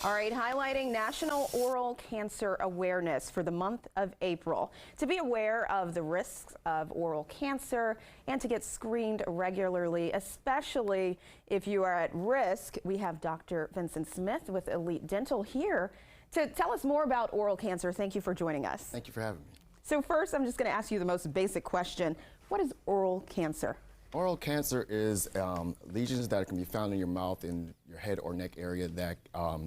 All right, highlighting National Oral Cancer Awareness for the month of April. To be aware of the risks of oral cancer and to get screened regularly, especially if you are at risk, we have Dr. Vincent Smith with Elite Dental here to tell us more about oral cancer. Thank you for joining us. Thank you for having me. So first, I'm just going to ask you the most basic question. What is oral cancer? Oral cancer is lesions that can be found in your mouth, in your head or neck area that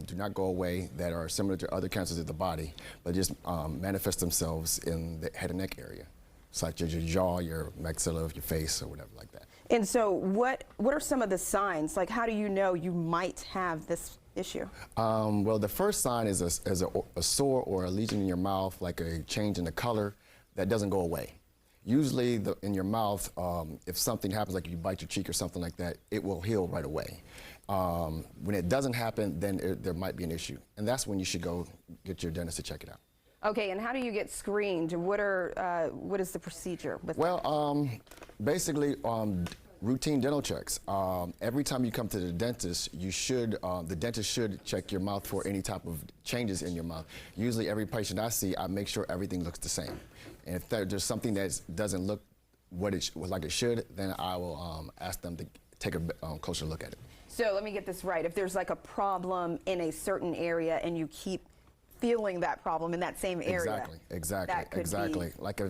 do not go away, that are similar to other cancers of the body, but just manifest themselves in the head and neck area, such as your jaw, your maxilla, your face, or whatever like that. And so what are some of the signs? Like, how do you know you might have this issue? Well, the first sign is a sore or a lesion in your mouth, like a change in the color that doesn't go away. Usually in your mouth, if something happens, like if you bite your cheek or something like that, it will heal right away. When it doesn't happen, then there might be an issue. And that's when you should go get your dentist to check it out. Okay, and how do you get screened? What is the procedure with that? Well, basically, routine dental checks. Every time you come to the dentist, the dentist should check your mouth for any type of changes in your mouth. Usually every patient I see, I make sure everything looks the same. And if there's something that doesn't look like it should, then I will ask them to take a closer look at it. So let me get this right. If there's like a problem in a certain area and you keep feeling that problem in that same area. Exactly. Like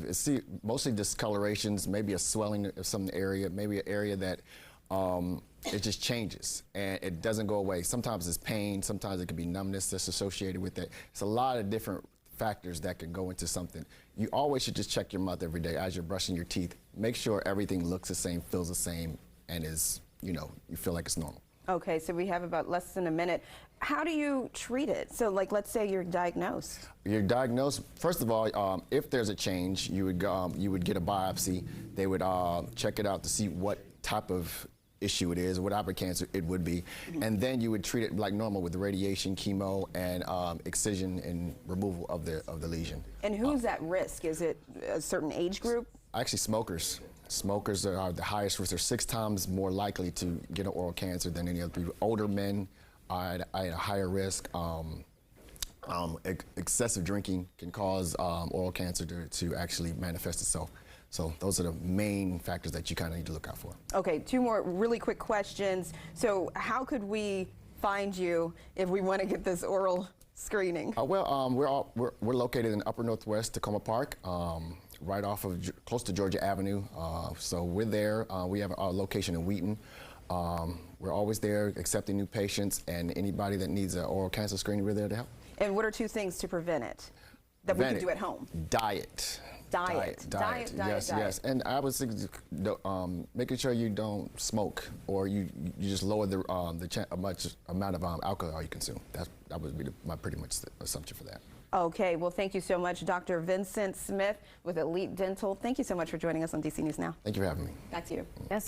mostly discolorations, maybe a swelling of some area, maybe an area that it just changes and it doesn't go away. Sometimes it's pain, sometimes it can be numbness that's associated with it. It's a lot of different factors that can go into something. You always should just check your mouth every day as you're brushing your teeth. Make sure everything looks the same, feels the same, and is, you feel like it's normal. Okay, so we have about less than a minute. How do you treat it? So, like, let's say you're diagnosed. You're diagnosed. First of all, if there's a change, you would get a biopsy. They would check it out to see what type of issue it is, what type of cancer it would be, and then you would treat it like normal with the radiation, chemo, and excision and removal of the lesion. And who's at risk? Is it a certain age group? Actually, smokers. Smokers are the highest risk. They're 6 times more likely to get an oral cancer than any other people. Older men are at a higher risk. Excessive drinking can cause oral cancer to actually manifest itself. So those are the main factors that you kind of need to look out for. Okay, 2 more really quick questions. So how could we find you if we want to get this oral screening? We're located in Upper Northwest Tacoma Park, right off of close to Georgia Avenue. So we're there. We have our location in Wheaton. We're always there accepting new patients, and anybody that needs an oral cancer screening, we're there to help. And what are 2 things to prevent it that we can do at home? Diet. Diet. And I would say making sure you don't smoke, or you just lower the amount of alcohol you consume. That would be pretty much the assumption for that. Okay, well, thank you so much, Dr. Vincent Smith with Elite Dental. Thank you so much for joining us on DC News Now. Thank you for having me. Back to you. Yes.